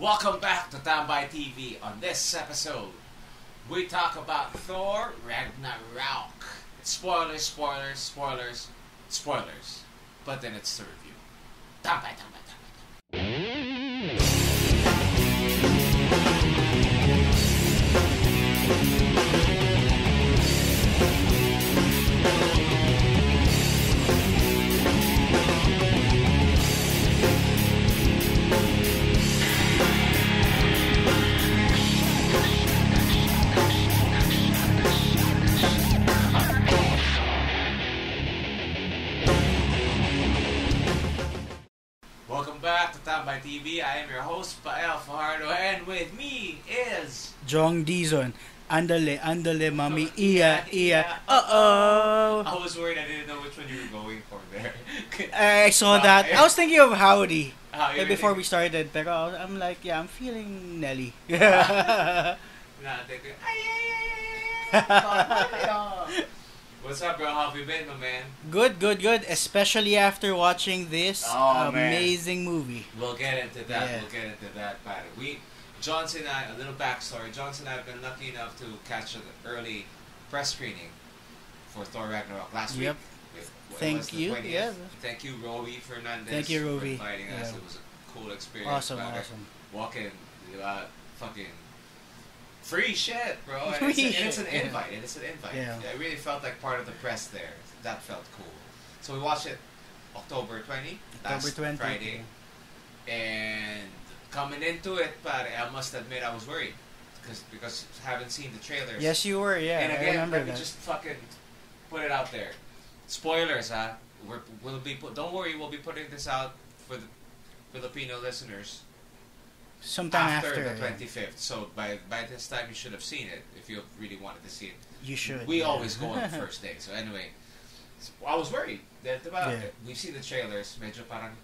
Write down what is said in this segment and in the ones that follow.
Welcome back to TAMBAAAY TV. On this episode, we talk about Thor Ragnarok. It's spoilers, spoilers, spoilers, spoilers. But then it's the review. TAMBAAAY, TAMBAAAY, TAMBAAAY. Welcome back to TAMBAAAY TV. I am your host, Pael Fajardo, and with me is... Jong Dizon. Andale, mami, iya. Uh-oh. I was worried I didn't know which one you were going for there. I saw that. I was thinking of Howdy before we started. started, pero I'm like, yeah, I'm feeling Nelly. What's up, bro? How have you been, my man? Good. Especially after watching this amazing movie. We'll get into that. But Johnson and I, a little backstory. Johnson and I have been lucky enough to catch an early press screening for Thor Ragnarok last week. Thank you. Yeah. Thank you, Rovi Fernandez. Thank you, Rovi. For inviting us. It was a cool experience. Awesome. Walking, fucking free shit, bro. It's an invite. Yeah. I really felt like part of the press there. That felt cool. So we watched it October 20, last Friday. And coming into it, but I must admit I was worried because I haven't seen the trailers. Yes, you were. Yeah, and again, I remember let me that. just fucking put it out there. Spoilers, huh? Don't worry, we'll be putting this out for the Filipino listeners Sometime after the 25th. So by this time you should have seen it if you really wanted to see it. You should. We always go on the first day. So anyway, I was worried that we've seen the trailers. Medyo parang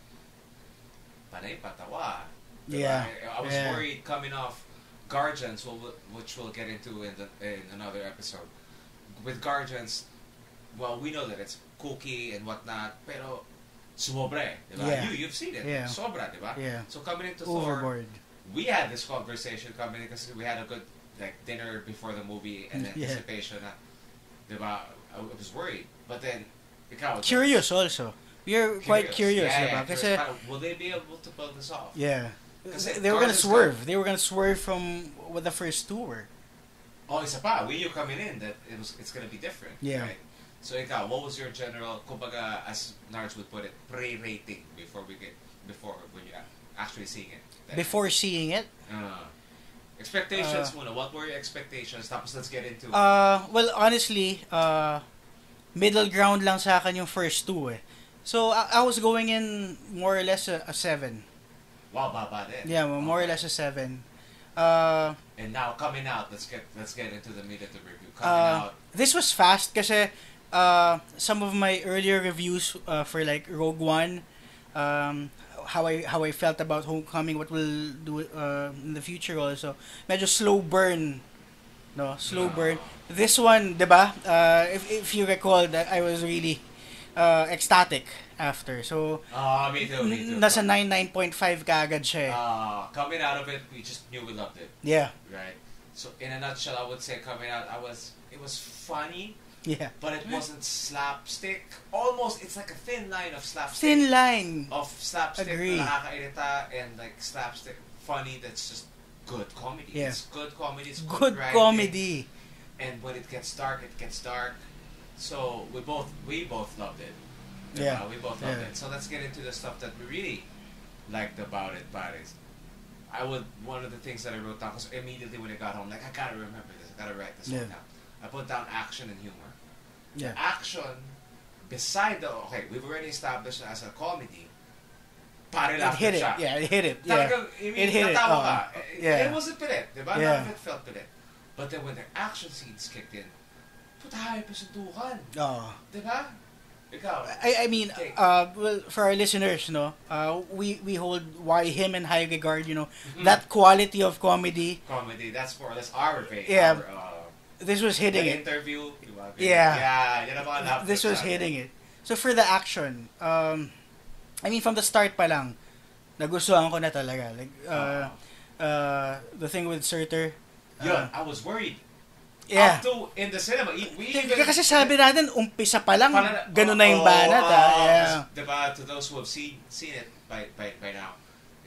panay patawa. Yeah. I was worried coming off Guardians, which we'll get into in another episode. With Guardians, well, we know that it's kooky and whatnot, pero sumobre, diba? Yeah. You've seen it. Yeah. Sobra, diba? Yeah. So coming into Overboard. Thor, we had this conversation coming in because we had a good dinner before the movie and anticipation. Diba? I was worried, but then curious also. You're quite curious, yeah, diba? Kasi, will they be able to pull this off? Yeah. They were gonna swerve. They were gonna swerve from what the first two were. Oh, isa pa. We knew coming in that it's gonna be different. Yeah. Right? So ikaw, what was your general, kumbaga, as Nards would put it, pre-rating when you're actually seeing it? Before seeing it? Expectations muna. What were your expectations? Tapos let's get into well, honestly, middle ground lang sa akin yung first two eh. So, I was going in more or less a 7. Wow, baba din. Yeah, more or less a 7. And now, coming out, let's get into the meat of the review. Coming out. This was fast kasi some of my earlier reviews for like Rogue One, how I felt about Homecoming, what we'll do in the future also. Medyo slow burn. No, slow burn. This one, diba? If you recall that I was really ecstatic after. So, me too. Nasa 9.5 kaagad siya eh. Coming out of it, we just knew we loved it. Yeah. Right? So, in a nutshell, I would say coming out, it was funny. Yeah. But it wasn't slapstick. Almost, it's like a thin line of slapstick. Thin line. Of slapstick Agree. na nakakairita and like slapstick funny that's just good comedy. Yeah. It's good comedy. It's good writing. comedy. And when it gets dark, it gets dark. So we both loved it. Yeah. We both loved it. So let's get into the stuff that we really liked about it. One of the things that I wrote down, because immediately when I got home, like, I gotta remember this, I gotta write this one down. I put down action and humor. Yeah. Action, we've already established as a comedy. It hit it. Yeah, it hit it. Yeah. It hit it. It wasn't pilit, diba? Yeah. None of it felt pilit. But then when the action scenes kicked in, putahay pa suntukan. Diba? Ikaw. I mean, well, for our listeners, no, we hold why him and High Regard, that quality of comedy. Comedy, that's more or less our vein. Yeah. This was hitting it. Interview. Yeah. Yan ang mga This was hitting it. So for the action, I mean from the start pa lang, nagustuhan ko na talaga. Like the thing with Surtur. Yeah, I was worried. Yeah. Up to in the cinema, we even... Kasi sabi natin, umpisa pa lang, ganun na yung banat. Yeah. Diba, to those who have seen it by now,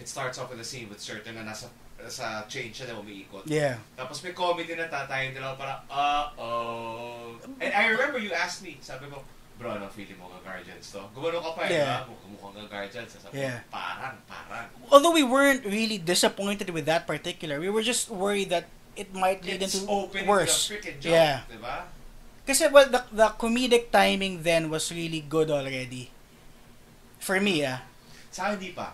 it starts off with a scene with Surtur na nasa chain siya na umiikot. Yeah. Tapos may comedy na tatayin nila parang, uh-oh. And I remember you asked me, sabi mo, bro, ano feeling mo ng Guardians to? Gumano ka pa Yeah. Mukhang ng Guardians. Sabi Yeah. parang. Although we weren't really disappointed with that particular, we were just worried that it might lead into worse. The freaking joke, yeah. Diba? Kasi well, the comedic timing then was really good already. For me, Sa hindi pa.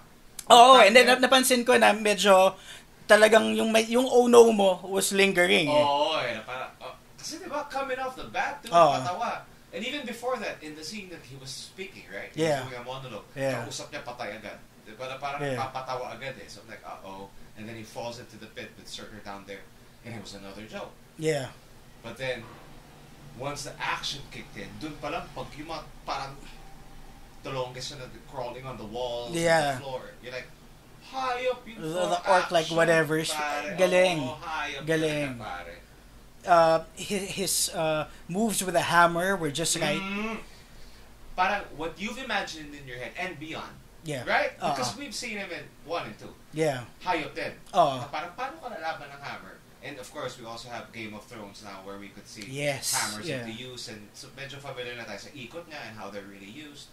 Oo, and then napansin ko na medyo talagang yung oh no mo was lingering. Oo, parang, kasi diba, coming off the bat, patawa. And even before that, in the scene that he was speaking, right? He was doing a monologue. Yeah. Kausap niya patay agad. Diba, parang papatawa agad So I'm like, uh-oh. And then he falls into the pit with Surtur down there. And it was another joke. Yeah. But then, once the action kicked in, dun palang pag yung mga parang the longest na crawling on the walls, on the floor, you're like, hayop yung the orc like whatever. Galing. Galing. His moves with a hammer were just right. Parang what you've imagined in your head and beyond. Yeah. Right? Because we've seen him in 1 and 2. Yeah. Hayop din. Parang paano ka lalaban ng hammer? And of course, we also have Game of Thrones now where we could see hammers into use. And so medyo familiar na tayo sa ikot niya and how they're really used.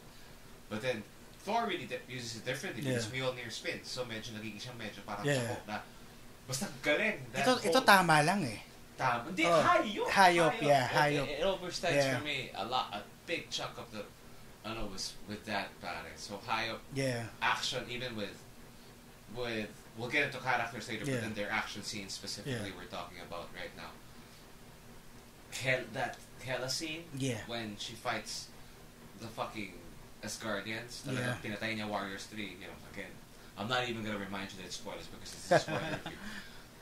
But then, Thor really uses it differently because Mjolnir spins. So medyo nagiging siyang medyo parang sakop na. Basta galing. Ito tama lang eh. Tama. Hindi, hayop. Hayop. It overstates for me a big chunk of the, was with that pare. So hayop. Yeah. Action, even with we'll get into characters later, but then their action scenes specifically we're talking about right now. That Hela scene when she fights the fucking Asgardians, pinatay niya Warriors 3, again, I'm not even gonna remind you that it's spoilers because it's a spoiler review.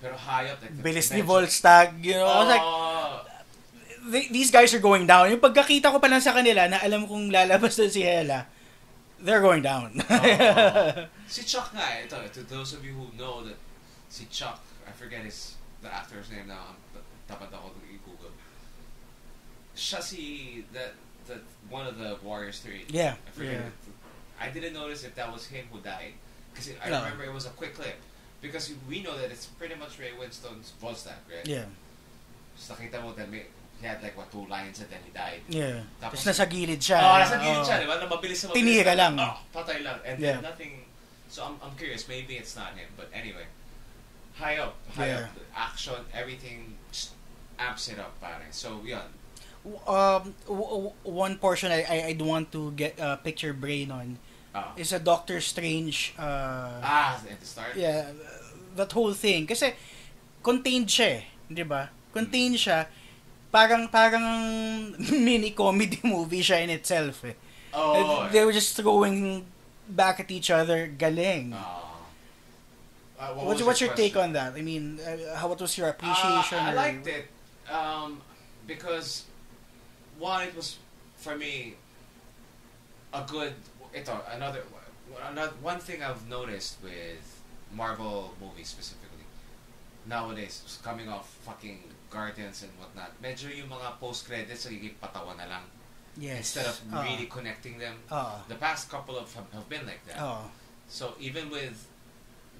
Pero hayop, like bilis ni Volstagg, I was like, these guys are going down. Yung pagkakita ko pa lang sa kanila na alam kong lalabas doon si Hela, they're going down. Si Chuck nga, ito, to those of you who know that si Chuck, I forget the actor's name now, tapat ako i-google. Siya that one of the Warriors 3. Yeah. I forget it. I didn't notice if that was him who died. Because I remember it was a quick clip. Because we know that it's pretty much Ray Winstone's Volstagg, right? Yeah. So nakita mo that he had like 2 lines and then he died. Yeah. Tapos nasa gilid siya. Nasa gilid siya, di ba? Mabilis. Tinira lang. Patay lang. And then nothing. So I'm curious, maybe it's not him. But anyway, high up, action, everything amps it up, pare. So yun. One portion I'd want to get pick your brain on is a Doctor Strange. At the start. Yeah, that whole thing. Kasi contained siya, di ba? Contained siya. Parang mini comedy movie siya in itself. They were just throwing back at each other. Galing. What's your take on that? I mean, what was your appreciation? I liked it because one, it was for me a good. Another one thing I've noticed with Marvel movies specifically nowadays, coming off fucking Guardians and whatnot, medyo yung mga post-credits nagiging patawa na lang. Yes. Instead of really connecting them. The past couple have been like that. So even with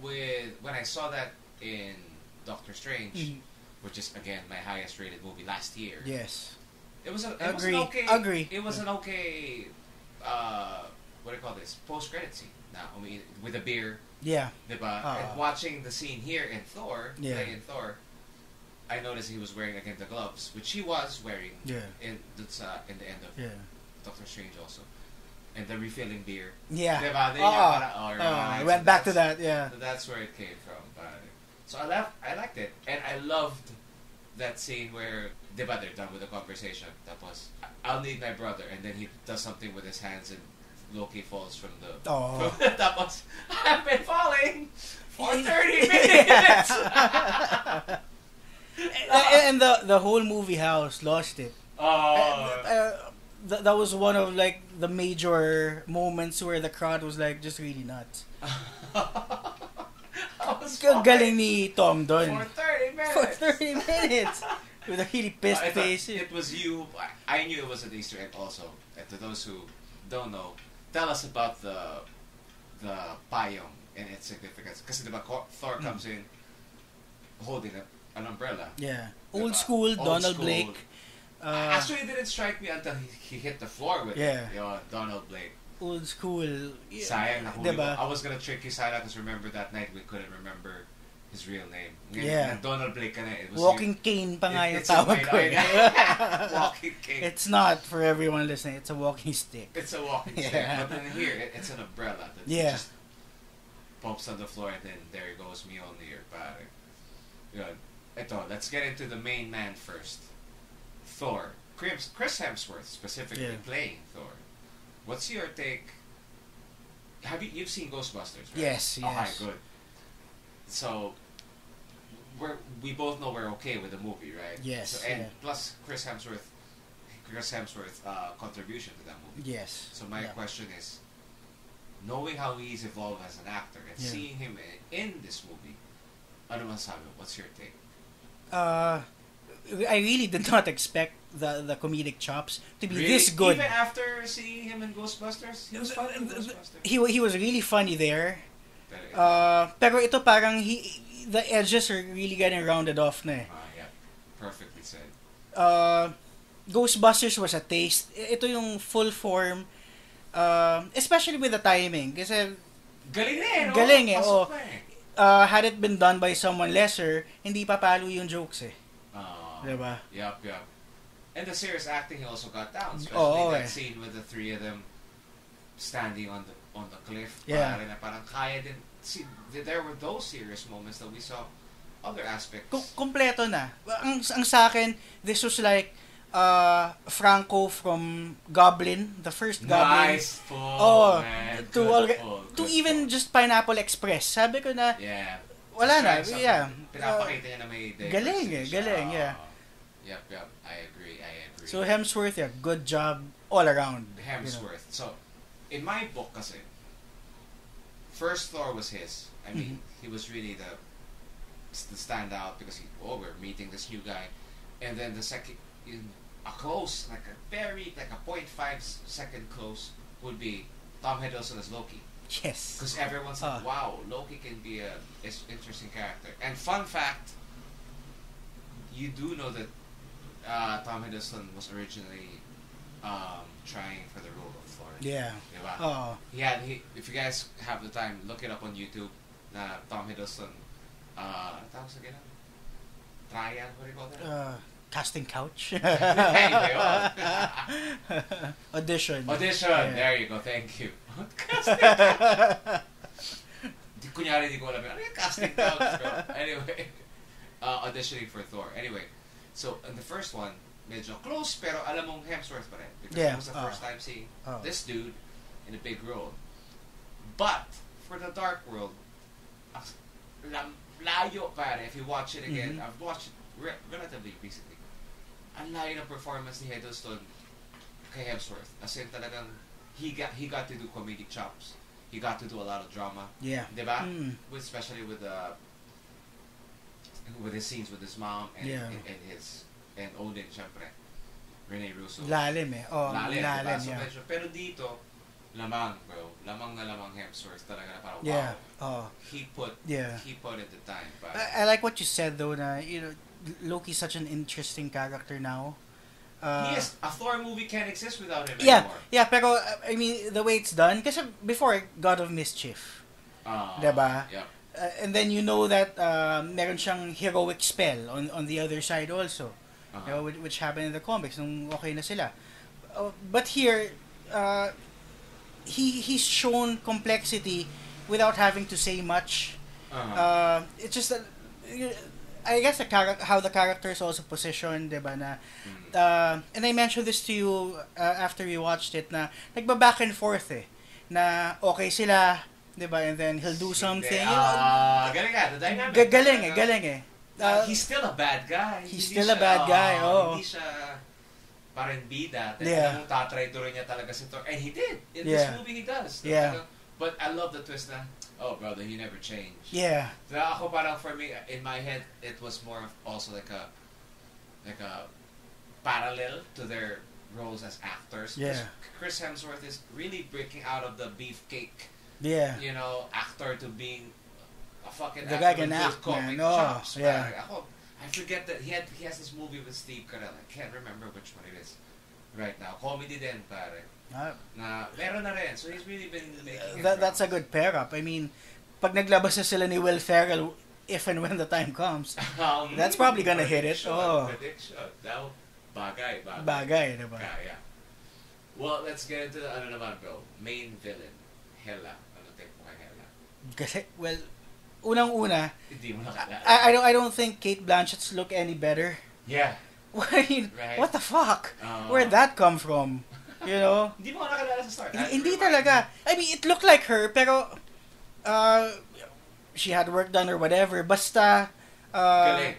when I saw that in Doctor Strange, which is again my highest rated movie last year. Yes. It was an okay. It was an okay. What do you call this? Post-credit scene. Now, with a beer. Yeah. Diba? And watching the scene here in Thor, playing Thor, I noticed he was wearing again the gloves, which he was wearing. In the end of Doctor Strange also, and the refilling beer. Yeah. Diba? I went back to that. Yeah. So that's where it came from. So I liked it, and I loved that scene where diba they're done with the conversation. Tapos, I'll need my brother, and then he does something with his hands and Loki falls from the. Tapos, I've been falling for 30 minutes. And the whole movie house lost it. That was one of like the major moments where the crowd was like just really nuts. I was was fine. Galing ni Tom doon. For 30 minutes. For 30 minutes. With a really pissed face. It was you. I knew it was an Easter egg also. And to those who don't know, tell us about the payong and its significance. Kasi diba Thor comes in holding an umbrella. Yeah. Diba? Old school, Donald Blake. Actually, it didn't strike me until he hit the floor with it. Donald Blake. Old school. Yeah. Sayang, diba? I was gonna trick you, Sayang, because remember that night we couldn't remember his real name. Yeah. Donald Blake ka na. It was Walking cane pa nga yung tawag ko. Walking cane. It's not for everyone listening. It's a walking stick. It's a walking stick. But then here, it's an umbrella that just pops on the floor, and then there goes Mjolnir. Pare. Yun. Ito, let's get into the main man first. Thor. Chris Hemsworth specifically playing Thor. What's your take? You've seen Ghostbusters, right? Yes. Okay, good. So we both know we're okay with the movie, right? Yes. So, and plus Chris Hemsworth contribution to that movie. Yes. So my question is, knowing how he's evolved as an actor and seeing him in this movie, ano masabi mo? What's your take? I really did not expect the comedic chops to be Really? this good. Even after seeing him in Ghostbusters? He was funny in Ghostbusters. He was really funny there. Pero ito parang the edges are really getting rounded off na eh. Yeah. Perfectly said. Ghostbusters was a taste. Ito yung full form. Especially with the timing. Kasi galing na eh, no? Galing eh. Had it been done by someone lesser, hindi papalo yung jokes eh. Diba? Yup. And the serious acting he also got down. Especially that scene with the three of them standing on the cliff. Yeah. Parang kaya din. See, there were those serious moments that we saw other aspects. Kompleto na. Ang sa akin, this was like Franco from Goblin, the first Goblin. Nice pull, man. To even just Pineapple Express. Sabi ko na, wala na. Yeah. Pinapakita niya na may diversity. Galing. Yep. I agree. So Hemsworth, good job all around. Hemsworth. So, in my book kasi, first Thor was his. I mean, he was really the standout because we're meeting this new guy. And then the second, a close, like a 0.5 second close would be Tom Hiddleston as Loki. Yes. Because everyone's like, wow, Loki can be an interesting character. And fun fact, you do know that Tom Hiddleston was originally trying for the role of Thor. Yeah. Diba? If you guys have the time, look it up on YouTube. Na Tom Hiddleston, tawag sa gano'n? Trial, what do you call that? Casting couch. Anyway, Audition. Yeah. There you go. Thank you. Casting couch. Kunyari, di ko alam yun. Ano yung casting couch? Anyway, auditioning for Thor. Anyway, so in the first one, medyo close, pero alam mong Hemsworth pa rin. Because it was the first time seeing this dude in a big role. But, for the Dark World, layo pare. If you watch it again, I've watched it relatively recently. Ang layo ng performance ni Hiddleston kay Hemsworth. As in talagang, he got to do comedic chops. He got to do a lot of drama. Yeah. Diba? Especially with his scenes with his mom and Odin, syempre. Rene Russo. Lalim eh. Lalim, diba? yeah. So, pero dito, lamang na lamang Hemsworth talaga na parang wow. He put it the time. But I like what you said though na, Loki's such an interesting character now. Yes, a Thor movie can't exist without him anymore. Yeah, pero I mean the way it's done, kasi before God of Mischief, diba? Yeah. And then you know that meron siyang heroic spell on the other side also, which happened in the comics nung okay na sila. But here, he's shown complexity without having to say much. It's just that. I guess how the character is also positioned, diba, na, and I mentioned this to you after we watched it, na nagba-back and forth eh, na okay sila, diba, and then he'll do something. Galing the dynamic. Galing eh. He's still a bad guy. He's still a bad guy, Hindi siya parang bida. Talagang tatry niya talaga si Thor. And he did. In this movie, he does. Yeah. But I love the twist na, Oh, brother, he never changed. Yeah. So, ako parang for me, in my head, it was more of also like a parallel to their roles as actors. Yeah. Chris Hemsworth is really breaking out of the beefcake, Yeah. you know, actor to being a fucking The actor guy can with act, good comic man. Oh, chops. yeah. Pare. Ako, I forget that he has this movie with Steve Carell. I can't remember which one it is right now. Comedy din, pare. Na meron na rin. So he's really been making That's a good pair up. I mean, pag naglabas na sila ni Will Ferrell, if and when the time comes, that's probably gonna hit it. Oh. Prediction. Now, bagay. Bagay, diba? Kaya. Well, let's get into the ano naman, bro. Main villain, Hela. Ano take mo kay Hela? Kasi, well, unang-una, Hindi mo nakilala. I don't think Cate Blanchett's look any better. Yeah. I mean, Right. what the fuck? Where'd that come from? You know? Hindi mo nakilala sa start. Hindi talaga. I mean, it looked like her, pero she had work done or whatever. Basta,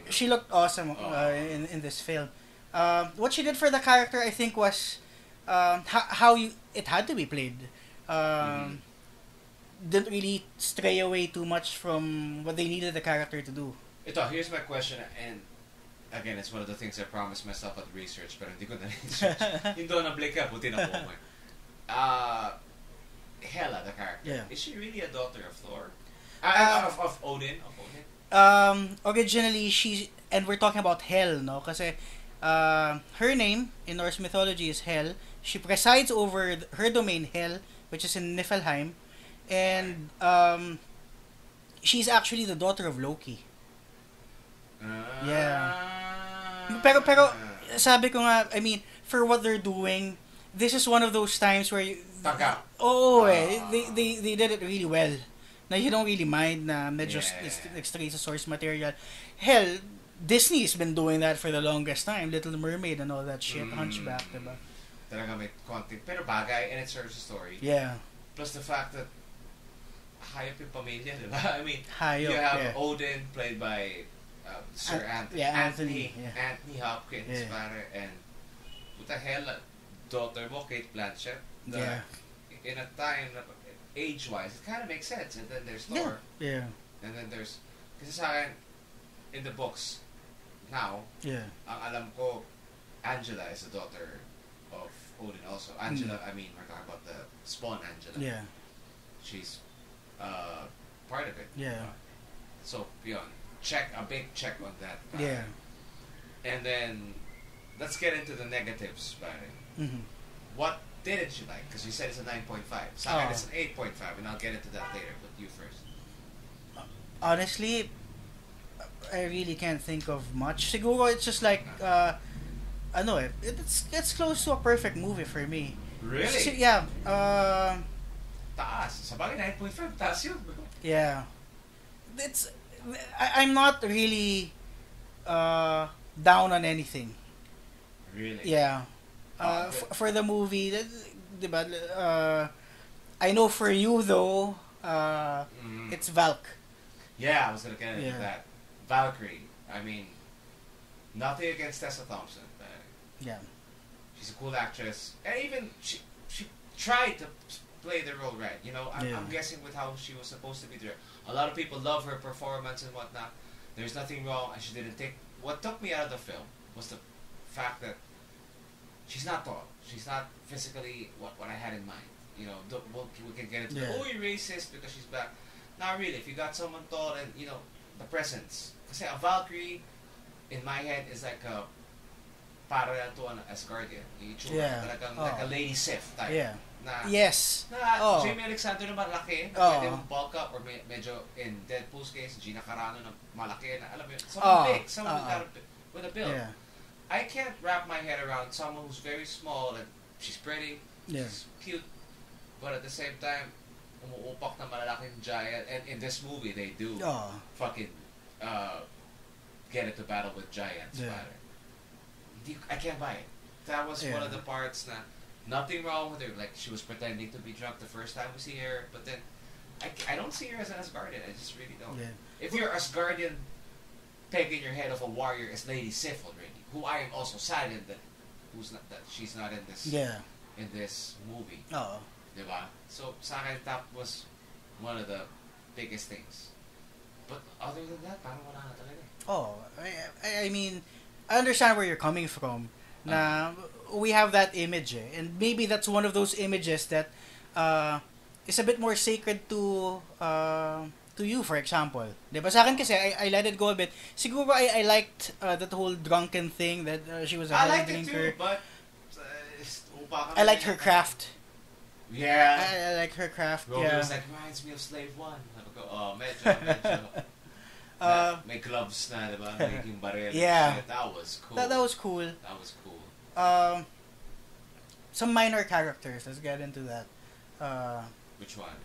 she looked awesome in this film. What she did for the character, I think, was how it had to be played. Didn't really stray away too much from what they needed the character to do. Ito, here's my question, and again, it's one of the things I promised myself at research, pero hindi ko na-research. Hindi ko na-blink up, buti na po mo. Hela, the character, Yeah. is she really a daughter of Thor? Of Odin? Originally, and we're talking about Hel, no? Kasi her name in Norse mythology is Hel. She presides over her domain Hel, which is in Niflheim, and she's actually the daughter of Loki. Yeah. Pero sabi ko nga, I mean, for what they're doing, this is one of those times where they did it really well. Na you don't really mind na medyo straight sa source material. Hell, Disney's been doing that for the longest time. Little Mermaid and all that shit. Hunchback, diba? Talaga may content. Pero bagay, and it serves the story. Yeah. Plus the fact that hayop yung pamilya, diba? I mean, Hayop, you have Odin, played by Sir Anthony. Anthony Hopkins, pare, and puta hell, daughter mo, Cate Blanchett. In a time, age-wise, it kind of makes sense. And then there's Thor. Yeah. And then there's, kasi sa akin, in the books, now, ang alam ko, Angela is the daughter of Odin also. Angela, I mean, we're talking about the Spawn Angela. Yeah. She's part of it. Yeah. So, yun. A big check on that. Yeah. And then, let's get into the negatives, pare. Mm-hmm. What didn't you like? Because you said it's a 9.5. Sa akin, it's an 8.5, and I'll get into that later, but you first. Honestly, I really can't think of much. Siguro it's just like, it's close to a perfect movie for me. Really? Yeah. Taas. Sabagay, 9.5. Taas yun. Yeah. I'm not really down on anything. Really? Yeah. For the movie, diba, I know for you though, it's Valk. Yeah, I was gonna get into that. Valkyrie. I mean, nothing against Tessa Thompson. Yeah. She's a cool actress, and even she tried to play the role right. You know, I'm guessing with how she was supposed to be there. A lot of people love her performance and whatnot. There's nothing wrong, and she didn't take. What took me out of the film was the fact that she's not tall. She's not physically what I had in mind. You know, we can get into you're racist because she's black. Not really. If you got someone tall and, you know, the presence. Kasi a Valkyrie, in my head, is like a parallel to an Asgardian. Talagang like a Lady Sif type. Yeah. Na, yes. Na Jamie Alexander na malaki, na pwede mong bulk up, or medyo in Deadpool's case, Gina Carano na malaki, na alam mo yun, someone big, someone with a build. Yeah. I can't wrap my head around someone who's very small and she's pretty, she's cute, but at the same time, umuupak na malalaking giant, and in this movie, they do fucking get into battle with giants. I can't buy it. That was one of the parts na nothing wrong with her. Like, she was pretending to be drunk the first time we see her, but then I don't see her as an Asgardian. I just really don't. Yeah. If you're Asgardian, peg in your head of a warrior is Lady Sif already, who I am also saddened that she's not in this in this movie. Diba? So sa akin, that was one of the biggest things. But other than that, parang wala na talaga. Oh, I mean, I understand where you're coming from. Na we have that image, and maybe that's one of those images that is a bit more sacred to you, for example. Diba? Sa akin kasi, I let it go a bit. Siguro I liked that whole drunken thing that she was a I heavy liked drinker. it too, but I liked her craft. Yeah. I like her craft. Romeo Yeah. was like, reminds me of Slave One. Sabi ko, oh, medyo. May gloves na, diba? Making baril. Yeah. Shit. That was cool. That was cool. That was cool. Some minor characters. Let's get into that. Which one?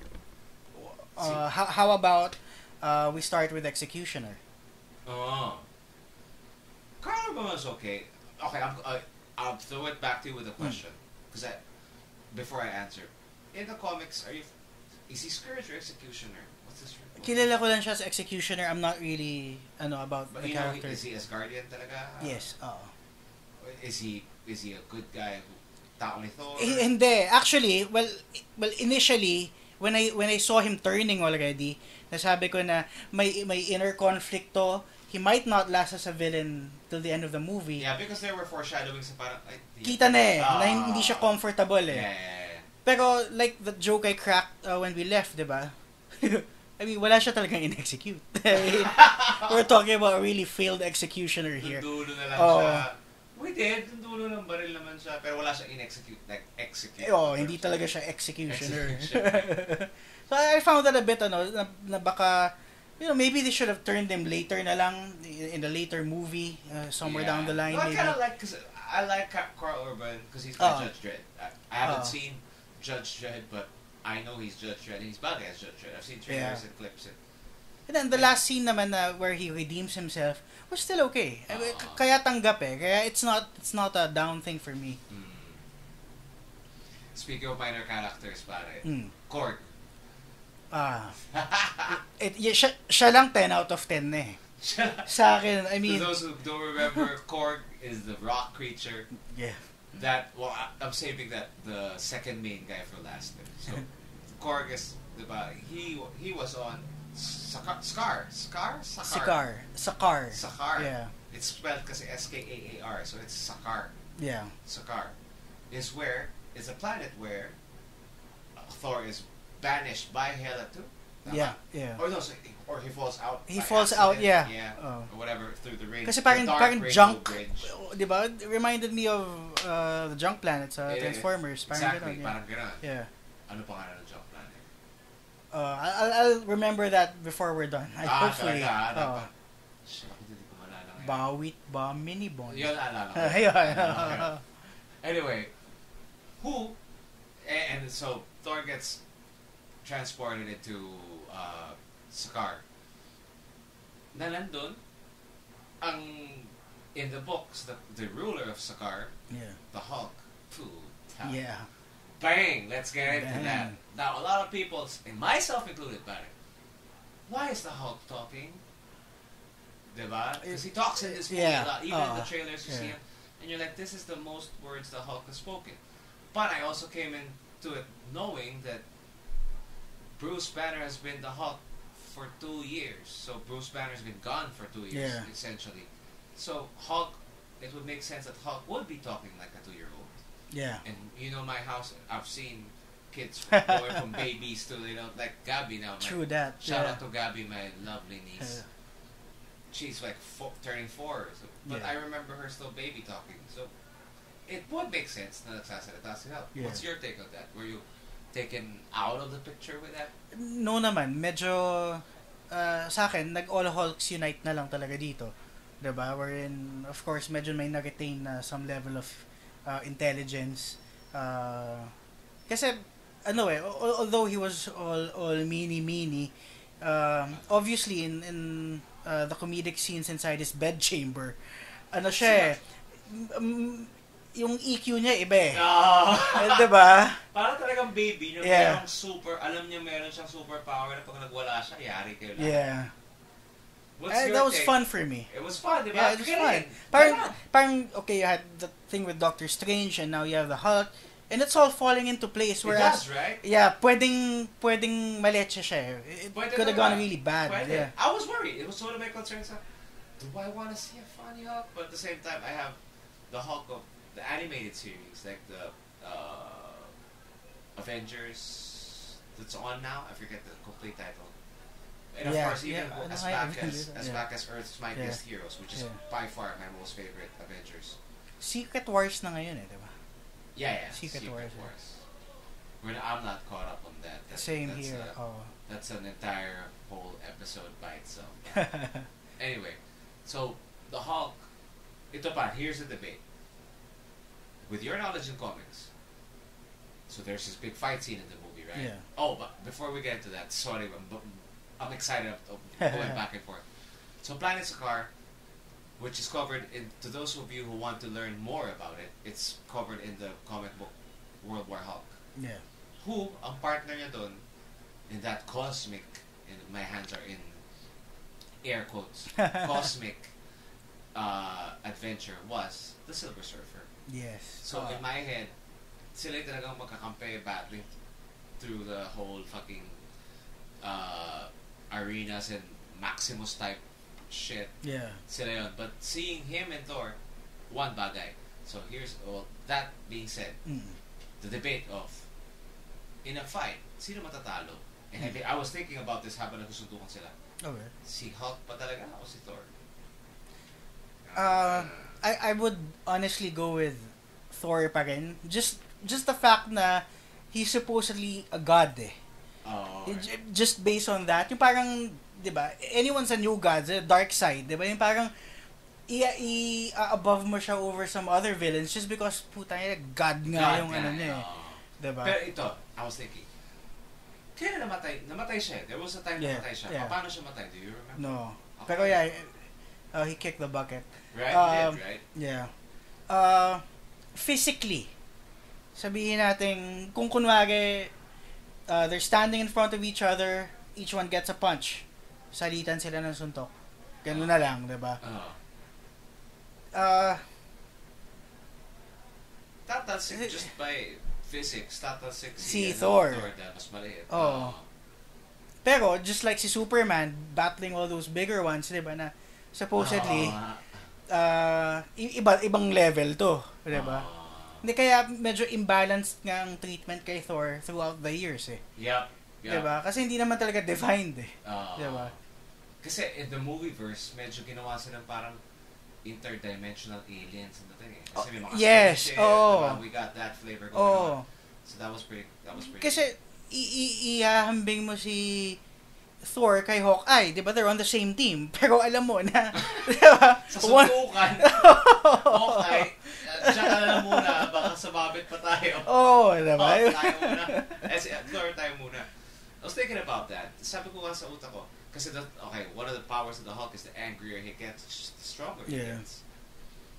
How about we start with Executioner? Oh. Carl Urban was okay. Okay, I'll throw it back to you with a question. Because before I answer, in the comics, is he Scourge or Executioner? What's his name? Kilala ko lang siya as Executioner. I'm not really about But the you know, character. is he Asgardian talaga? Yes. Is he a good guy who tao ni Thor? Hindi. Actually, well, initially, when I saw him turning already, nasabi ko na may inner conflict to. He might not last as a villain till the end of the movie. Yeah, because there were foreshadowing sa parang... Kita na na hindi siya comfortable Yeah. Pero, like, the joke I cracked when we left, diba? I mean, wala siya talagang in-execute. We're talking about a really failed executioner here. Dulo na lang siya. We did. Dulo ng baril naman siya. Pero wala siya in-execute. Like, execute. Hindi talaga siya executioner. So, I found that a bit, na baka... maybe they should have turned him later na lang, in the later movie, somewhere down the line. No, I maybe. kind of like, because I like Carl Urban, because he's my Judge Dredd. I haven't seen Judge Dredd, but I know he's Judge Dredd, and he's bad as Judge Dredd. I've seen trailers and clips. And then the last scene naman where he redeems himself was still okay. Kaya tanggap Kaya it's not a down thing for me. Speaking of minor characters, pare. Korg. Siya lang 10 out of 10 eh. Sa akin, I mean... For those who don't remember, Korg is the rock creature. Yeah. I'm saving the second main guy for last. So, Korg is, diba, he was on Sakaar. Yeah. It's spelled kasi Skaar, so it's Sakaar. Yeah. Sakaar is a planet where Thor is banished by Hela too. Yeah. Or he falls out. He falls out, yeah. Or whatever, through the range. Kasi parang junk, bridge. Diba? It reminded me of the junk planet sa Transformers. Exactly, parang ganun. Yeah. Ano pangalan ng junk planet? I'll remember that before we're done. Hopefully. Bawit ba minibon? Yun, alala. Anyway, and so Thor gets transported into Sakaar. Na nandun, in the books, the ruler of Sakaar, the Hulk, yeah. Bang! Let's get into that. Now, a lot of people, and myself included, why is the Hulk talking? Diba? Because he talks in this movie a lot. Even in the trailers you see him, and you're like, this is the most words the Hulk has spoken. But I also came into it knowing that Bruce Banner has been the Hulk for 2 years. So Bruce Banner has been gone for 2 years, essentially. So Hulk, it would make sense that Hulk would be talking like a 2-year-old. Yeah. And my house, I've seen kids going from babies to, like Gabby now. True that. Shout out to Gabby, my lovely niece. She's like turning 4. So, but I remember her still baby talking. So it would make sense na nagsasalita si Hulk. What's your take on that? Were you taken out of the picture with that? No naman. Medyo, sa akin, all Hulks unite na lang talaga dito. Diba? Wherein, of course, medyo may na-retain na some level of intelligence. Kasi, although he was all meanie, obviously, in the comedic scenes inside his bedchamber, yung EQ niya iba eh. Diba? Parang talagang baby niya, merong alam niya meron siyang superpower na pag nagwala siya, yari kayo lang. Yeah. That was fun for me. It was fun, diba? Yeah, it was fun. Parang, okay, you had the thing with Doctor Strange and now you have the Hulk. And it's all falling into place. It Whereas, does, right? yeah, pwedeng maleche siya. It could have gone really bad. Yeah. I was worried. It was one of my concerns. Do I want to see a funny Hulk? But at the same time, I have the Hulk of the animated series, like the Avengers that's on now. I forget the complete title. And of course, even as back as Earth's Mightiest Heroes, which is by far my most favorite Avengers. Secret Wars na ngayon di ba? Yeah. Secret Wars. I'm not caught up on that. Same here. That's an entire whole episode by itself. Anyway, so the Hulk, here's the debate. With your knowledge in comics, so there's this big fight scene in the movie, right? Yeah. Oh, but before we get into that, sorry, I'm excited of going back and forth. So Planet Sakaar, which is covered to those of you who want to learn more about it, it's covered in the comic book World War Hulk. Yeah. Who, ang partner niya doon, in that cosmic, my hands are in air quotes, cosmic adventure was the Silver Surfer. Yes. So in my head, sila talagang magkakampi battling through the whole fucking arenas and Maximus type shit. Yeah. Sila yun. But seeing him and Thor, one bagay. So that being said, the debate of, in a fight, sino matatalo? And I was thinking about this habang nagsusundukan sila. Okay. Si Hulk pa talaga o si Thor? I would honestly go with Thor pa rin. Just the fact na he's supposedly a god eh. Oh, right. Just based on that, yung parang, di ba, anyone's a new god, dark side, di ba, yung parang, above mo siya over some other villains just because, puta niya, god nga yung ano niya eh. Di ba? Pero ito, I was thinking, kaya namatay siya. There was a time namatay siya. Yeah. Paano siya matay? Do you remember? No. Okay. Pero yeah, he kicked the bucket. Right? He did, right? Yeah. Physically, sabihin natin, kung kunwari, they're standing in front of each other, each one gets a punch. Salitan sila ng suntok. Ganun na lang, diba? Tatasik just by physics. Tatasik si Thor. na mas maliit. Pero, just like si Superman, battling all those bigger ones, diba, na supposedly, ibang level to, diba? Hindi, kaya medyo imbalanced nga ang treatment kay Thor throughout the years eh. Yep. Diba? Kasi hindi naman talaga defined eh. Diba? Kasi in the movieverse, medyo ginawa silang parang interdimensional aliens and the thing eh. Kasi may mga yes, diba? We got that flavor going on. So that was pretty kasi ihahambing mo si Thor kay Hawkeye, di ba? They're on the same team. Pero alam mo na, di ba? Sa suntukan, Hawkeye, siya ka na muna, baka sumabit pa tayo. Di ba? Tayo muna. Thor, tayo muna. I was thinking about that. Sabi ko nga sa utak ko, kasi one of the powers of the Hulk is the angrier he gets, the stronger he gets.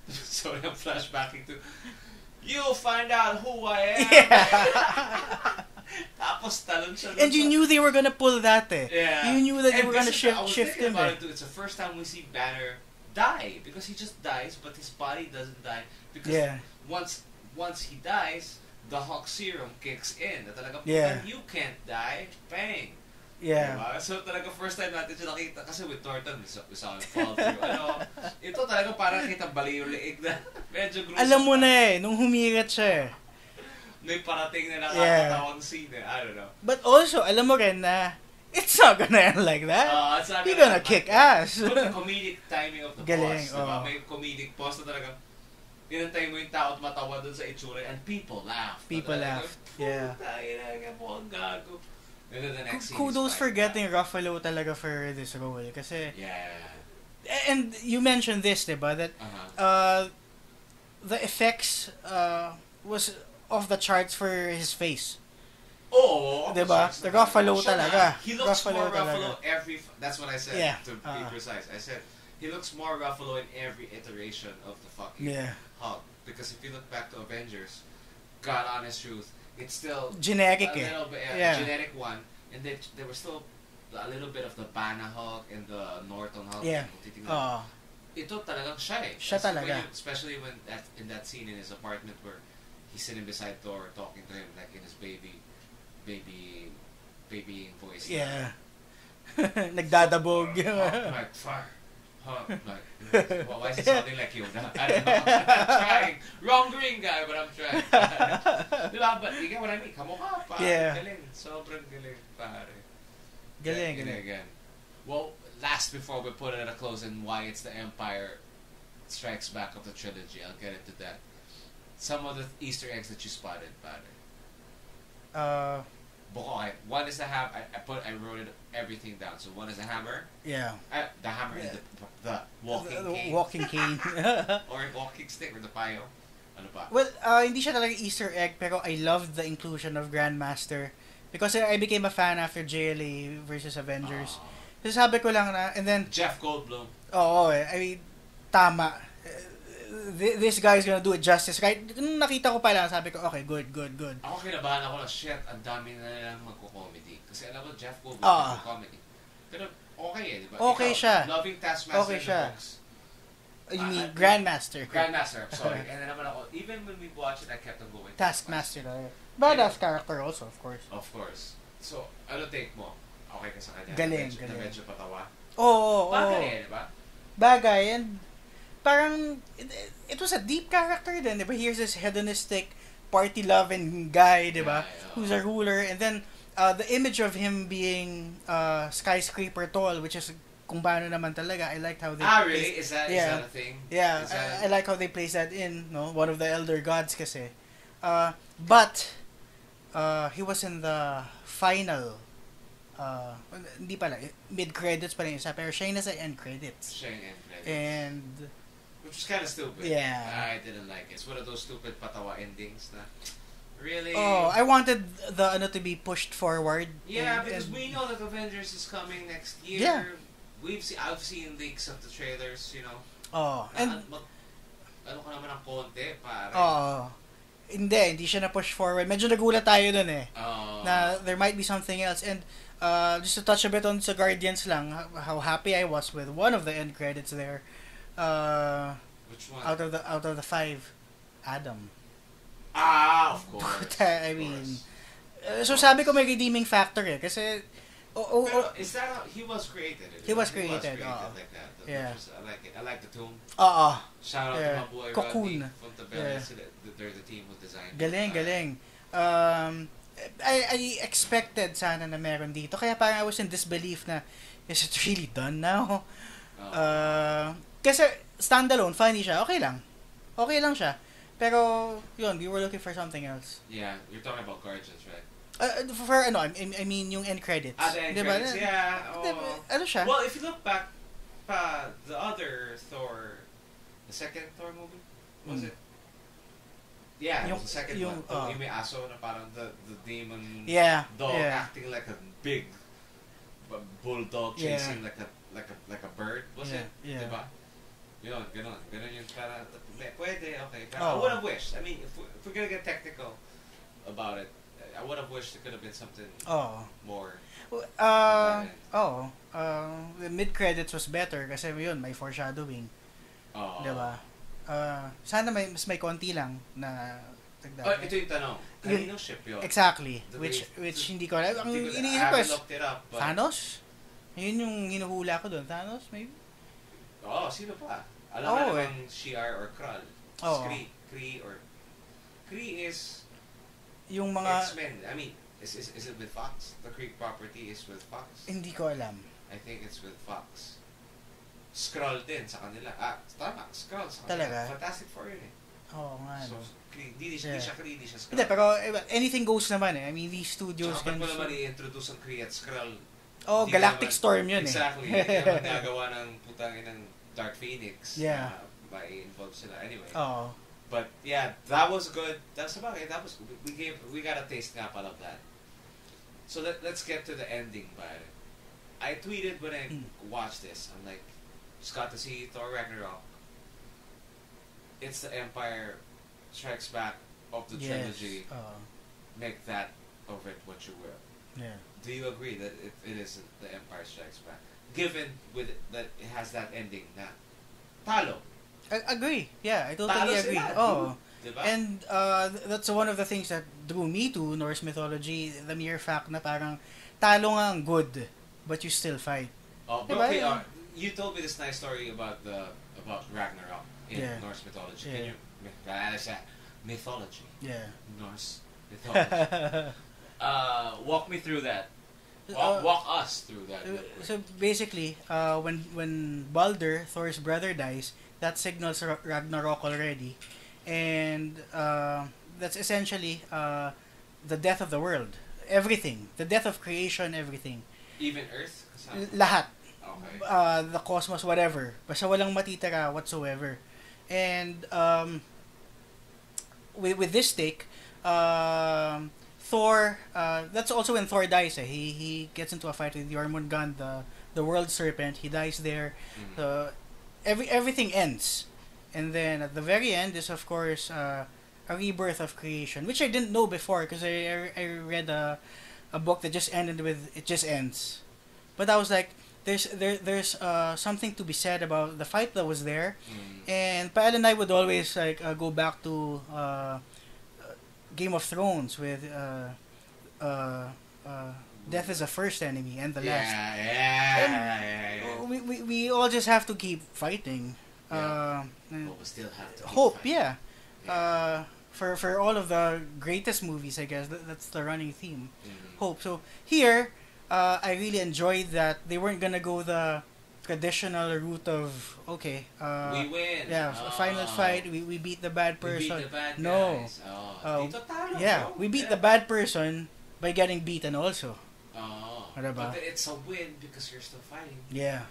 So I'm flashbacking to, you'll find out who I am. Yeah. Tapos talon siya. And you knew they were gonna pull that eh. Yeah. You knew that they were gonna shift him eh. It's the first time we see Banner die. Because he just dies, but his body doesn't die. Because once he dies, the Hulk serum kicks in. Na talaga, you can't die. Bang! Yeah. Diba? So talaga first time natin siya nakita. Kasi with Thornton, we saw him fall through. Ito talaga parang kita bali yung leeg na medyo gruesome. Alam mo na eh, nung humirat siya eh. May parating na nakakatawang scene eh. I don't know. But also, alam mo rin na it's not gonna end like that. He's gonna kick ass. But the comedic timing of the galing, boss, diba? May comedic boss na talagang inantay mo yung tao at matawa dun sa itsura and people laugh. People laugh. Yeah. Gago. And then the next scene kudos for getting Ruffalo talaga for this role. Kasi, and you mentioned this, diba? That the effects was off the charts for his face. Diba? The Ruffalo talaga. He looks more Ruffalo every... That's what I said, to be precise. I said, he looks more Ruffalo in every iteration of the fucking Hulk. Because if you look back to Avengers, God honest truth, it's still... generic a little bit, generic one. And then there was still a little bit of the Banner Hulk and the Norton Hulk. Ito talagang siya eh. Siya talaga. Especially when in that scene in his apartment where he's sitting beside Thor, talking to him like in his babying voice. Yeah. Nagdadabog. Like fire. Like, well, why is it sounding like Yoda? I don't know. I'm trying. Wrong green guy, but I'm trying. Diba? But you get what I mean? Kamukha, pare. Yeah. Galing. Sobrang galing, pare. Galing. Again. Well, last before we put it at a close and why it's the Empire Strikes Back of the trilogy, I'll get into that. Some of the Easter eggs that you spotted, pare. Boy, one is the hammer. I wrote it everything down. So one is the hammer. Yeah. The hammer and the walking cane. Walking cane. Or walking stick or the payo. Ano pa? Well, hindi siya talaga Easter egg, pero I loved the inclusion of Grandmaster because I became a fan after JLA versus Avengers. So sabi ko lang na, and then Jeff Goldblum. I mean, tama. This guy's gonna do it justice. Right? Nung nakita ko pa lang, sabi ko, okay, good. Ako kinabahan ako na, shit, ang dami na nilang magko-comedy. Kasi alam mo, Jeff Goldblum magko-comedy. Pero okay di ba? Okay siya. Loving Taskmaster okay in siya. the books. You mean Grandmaster? Grandmaster, sorry. And then naman ako, even when we watched it, I kept on going. Taskmaster. Badass character also, of course. Of course. So, ano take mo? Okay ka sa kanya? Galing. Na medyo patawa? Oo. Bagay di ba? Bagay, and parang it was a deep character then, diba? Here's this hedonistic, party-loving guy, diba? Who's a ruler, and then the image of him being skyscraper tall, which is kung paano naman talaga. I liked how they really? Is that a thing? Yeah, I like how they place that in, no? One of the elder gods kasi. But he was in the final hindi pala, mid-credits pa rin isa, pero siya yung nasa end credits. And which was kind of stupid. Yeah. I didn't like it. It's one of those stupid patawa endings na really. Oh, I wanted the to be pushed forward. Yeah, because we know that Avengers is coming next year. Yeah. I've seen leaks of the trailers, you know. Oh, and ano ka naman ng konti, pare. Oh. Hindi siya na push forward. Medyo nagulat tayo dun eh. Na there might be something else, and just to touch a bit on sa Guardians lang, how happy I was with one of the end credits there. Which one? Out of the 5, Adam. Of course. I mean, so sabi ko may redeeming factor eh, kasi Pero is that how he was created? He was created like that. Yeah. I like it. I like the tomb. Shout out to my boy Cocoon. Rodney from Tabella. They're the team who designed it. Galing. I expected sana na meron dito. Kaya parang I was in disbelief na, is it really done now? Kasi standalone, funny siya. Okay lang siya. Pero, yun, we were looking for something else. Yeah, you're talking about Guardians, right? I mean yung end credits. The end credits, yeah. Ano siya? Well, if you look back, the other Thor, the second Thor movie, was it? Yeah, it was the second one. Yung may aso na parang the demon dog acting like a big bulldog chasing like a bird, was it? Yeah. Diba? Yun, ganon yung para, pwede, okay. Pero I would have wished, I mean, if we're gonna get technical about it, I would have wished it could have been something more. The mid-credits was better kasi yun, may foreshadowing. Diba? Sana mas may konti lang na tagdaan. Ito yung tanong. Kaninong ship yun? Exactly. Which hindi ko alam. Ang iniisip ko is, looked it up, but Thanos? Yun yung hinuhula ko doon. Thanos, maybe? Sino pa? Alam mo naman Shi'ar or Krall. Kree is yung mga X-Men. I mean, is it with Fox? The Kree property is with Fox? Hindi ko alam. I think it's with Fox. Skrull din sa kanila. Tama. Skrull sa kanila. Talaga? Fantastic Four yun eh. So, Hindi siya Kree, hindi siya Skrull. Hindi, pero anything goes naman eh. I mean, these studios can... Ba't mo naman i-introduce ang Kree at Skrull? Galactic Storm yun exactly. eh. Exactly. Hindi naman gagawa ng putangin ng Dark Phoenix. Yeah. Involved sila. Anyway. But yeah, that was good. That was we got a taste nga pala of that. So let's get to the ending, but I tweeted when I watched this, I'm like, just got to see Thor Ragnarok. It's the Empire Strikes Back of the trilogy. Make that of it what you will. Yeah. Do you agree that it is the Empire Strikes Back? Given that it has that ending na talo. I agree. Yeah, I totally agree. Diba? And that's one of the things that drew me to Norse mythology, the mere fact na parang talo nga ang good, but you still fight. Oh, Diba? okay, you told me this nice story about Ragnarok in Yeah. Norse mythology. Yeah. Can you mythology? Yeah. Norse mythology. Walk me through that. Walk us through that. So basically, when Balder, Thor's brother, dies, that signals Ragnarok already, and that's essentially the death of the world. Everything, the death of creation, everything. Even Earth? Lahat. Okay. The cosmos, whatever. Basta walang matitira whatsoever. And with this take, Thor, that's also when Thor dies. He gets into a fight with Jormungand, the world serpent. He dies there. Mm-hmm. Everything ends. And then at the very end is, of course, a rebirth of creation, which I didn't know before because I read a book that just ended with it just ends. But I was like, there's something to be said about the fight that was there. And Pael and I would always like go back to Game of Thrones with death is the first enemy and the last. Yeah. We all just have to keep fighting. But we still have to Hope, fighting. yeah. For all of the greatest movies, I guess that's the running theme. Hope. So here, I really enjoyed that they weren't gonna go the traditional route of we win. Yeah, final fight. We beat the bad person. We beat the bad No. guys. Dito talo, Yeah, bro. we beat the bad person by getting beaten also. Diba? But it's a win because you're still fighting. Yeah.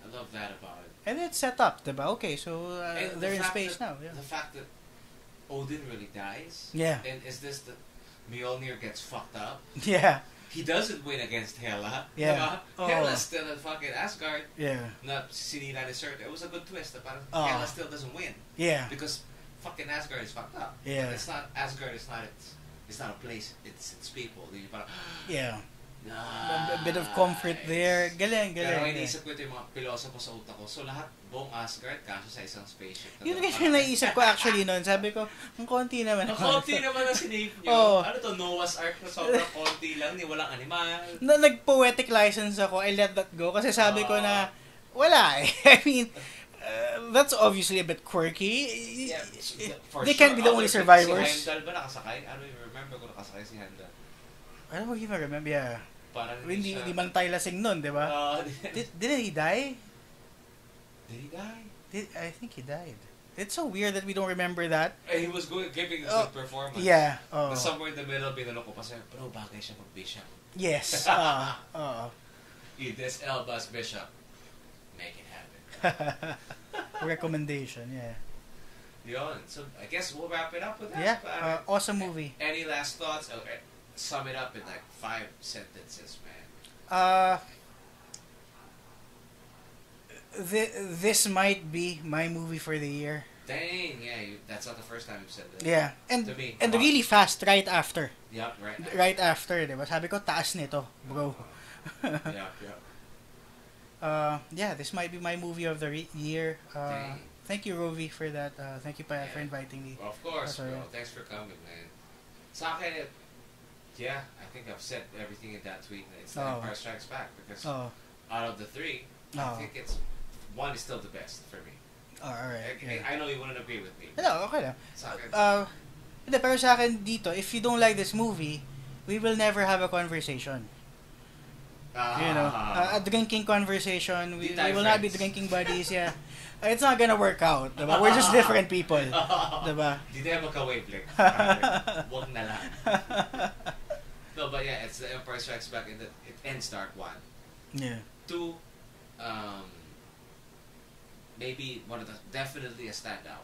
I love that about it. And it's set up, diba? Okay, so And they're the in fact space that- now. Yeah. The fact that Odin really dies. Yeah. And is this the Mjolnir gets fucked up? Yeah. He doesn't win against Hela. Yeah. Diba? Oh. Hela's still in fucking Asgard. Yeah. Na sinila ni Surt. It was a good twist. Parang Oh. Hela still doesn't win. Yeah. Because fucking Asgard is fucked up. Yeah. But it's not Asgard. It's not a place. It's people. Di parang, Yeah. nice. A bit of comfort there. Galing. Pero iniisip ko ito yung mga pilosopo sa utak ko. So lahat, buong Asgard, kaso sa isang spaceship. Yun yung naisip ko actually noon. Sabi ko, ang konti naman. Ang konti naman na sinave nyo. Oh. Ano to, Noah's Ark na sobrang konti lang, ni walang animal. Nag-poetic license ako. I let that go. Kasi sabi ko na, wala eh. I mean, that's obviously a bit quirky. Yeah, for They can't be the only survivors. Si Heimdall ba nakasakay? I don't even remember kung nakasakay si Heimdall. I don't even remember, yeah. Parang Hindi man tayo lasing nun, di ba? Didn't he die? Did he die? I think he died. It's so weird that we don't remember that. He was giving a good performance. Yeah. But somewhere in the middle, binalo ko pa siya, bro, bagay siya mag-bishop. Yes. Idris Elba's bishop. Make it happen. Recommendation, yeah. Yun. So, I guess we'll wrap it up with that. Yeah. Awesome movie. Any last thoughts? Okay. Sum it up in like 5 sentences, man. This might be my movie for the year. Dang, yeah, that's not the first time you've said that. Yeah, and To me. really fast right after. Yep, right. Right after, diba? Sabi ko, taas nito, bro. Yep. Yeah, this might be my movie of the year. Dang. Thank you, Rovi, for that. Thank you, Pa, for inviting me. Of course, Sorry. bro. Thanks for coming, man. Sa akin, yeah, I think I've said everything in that tweet. It's the Empire Strikes Back because out of the 3, I think one is still the best for me. Alright. Yeah. I know you wouldn't agree with me. No, okay lang. Sa akin, Hindi, pero sa akin dito, if you don't like this movie, we will never have a conversation. You know, a drinking conversation. We will not be drinking buddies. Yeah, it's not gonna work out. Diba? We're just different people. Diba? Di tayo magka-wavelength. Wag na lang. No, but yeah, it's the Empire Strikes Back and it ends Dark 1. Yeah. 2, maybe one of the, definitely a standout.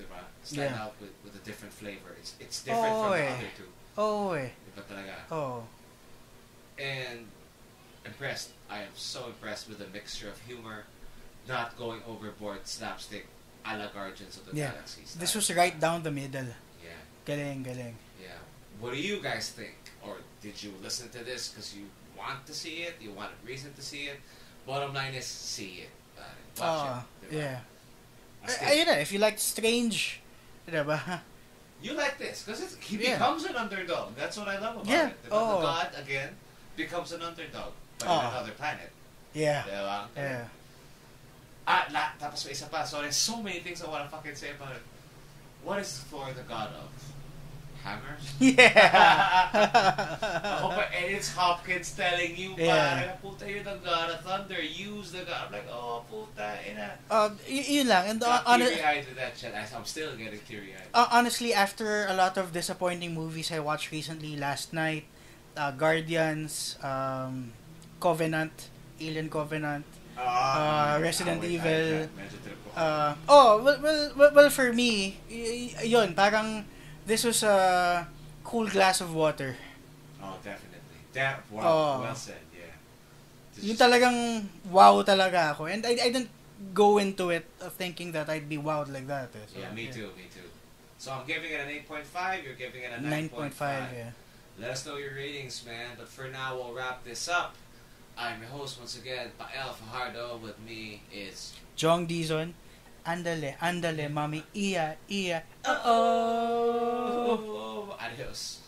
Diba? Standout with a different flavor. It's different from the other 2. Oh, eh. Diba talaga? Oh. And impressed. I am so impressed with the mixture of humor, not going overboard, slapstick, a la Guardians of the Galaxy style. This was right down the middle. Yeah. Galing. Yeah. What do you guys think? Or did you listen to this because you want to see it? You want a reason to see it? Bottom line is, see it. Watch it. Yeah. Diba? Ayun na, if you like strange Diba? You like this because he Yeah. becomes an underdog. That's what I love about Yeah. it. The Oh. god again becomes an underdog, but Oh. on another planet. Yeah. Diba? Yeah. Tapos may isa pa. So there's so many things I want to fucking say about it. What is Thor the god of? Hammers? Yeah. Ako pa, and it's Hopkins telling you, Yeah. puta, you're the god of thunder, use the god. I'm like, oh, puta, ina. Yun lang. And Got teary-eyed with that shit. I'm still getting teary-eyed. honestly, after a lot of disappointing movies I watched recently last night, Guardians, Covenant, Alien Covenant, Resident Evil. Well, for me, yun, parang this was a cool glass of water. Oh, definitely. Well said, yeah. Yung talagang wow talaga ako. And I didn't go into it thinking that I'd be wowed like that. So, yeah, me too. So I'm giving it an 8.5, you're giving it a 9.5, 9.5. yeah. Let us know your ratings, man. But for now, we'll wrap this up. I'm your host once again, Pael Fajardo. With me is Jong Dizon. Andale, mami, iya. Oh. Adios.